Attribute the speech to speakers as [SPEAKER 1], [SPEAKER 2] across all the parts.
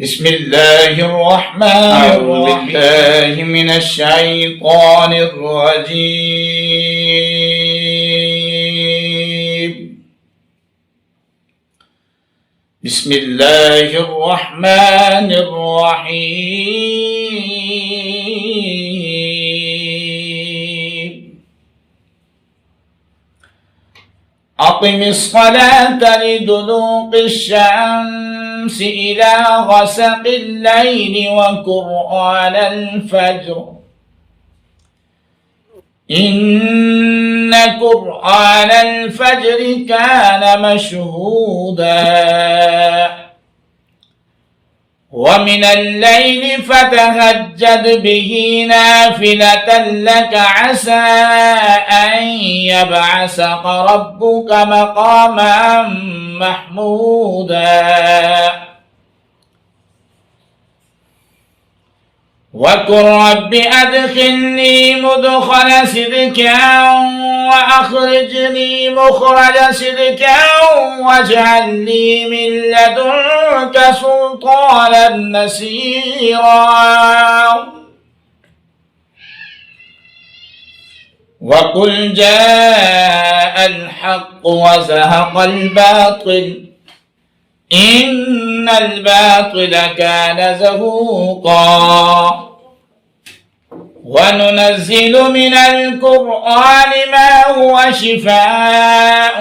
[SPEAKER 1] بسم الله الرحمن الرحيم. بالله من الشيطان الرجيم. بسم الله الرحمن الرحيم. أقم الصلاة لدلوق الشمس إلى غسق الليل وقرآن الفجر إن قرآن الفجر كان مشهودا ومن الليل فتهجد به نافلة لك عسى أن يبعثك ربك مقاما محمودا وقل رب أدخلني مدخل صدق وأخرجني مخرج صدق واجعل لي من لدنك سلطانا نصيرا وقل جاء الحق وزهق الباطل إن الباطل كان زهوقا وننزل من القرآن ما هو شفاء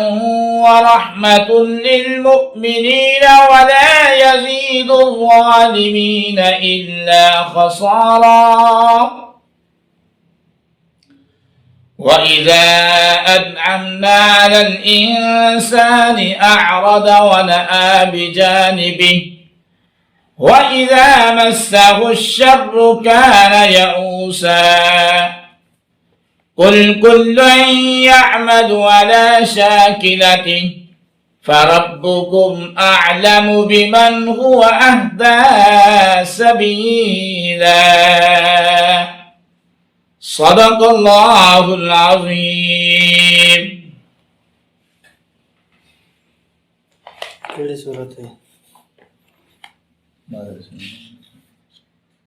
[SPEAKER 1] ورحمة للمؤمنين ولا يزيد الظالمين إلا خسارا وإذا أنعمنا على الإنسان أعرض ونأى بجانبه وإذا مسه الشر كان يئوسا قل كل يعمل على شاكلته فربكم أعلم بمن هو أهدى سبيلا صدق الله العظيم.
[SPEAKER 2] केड़ी सूरत है?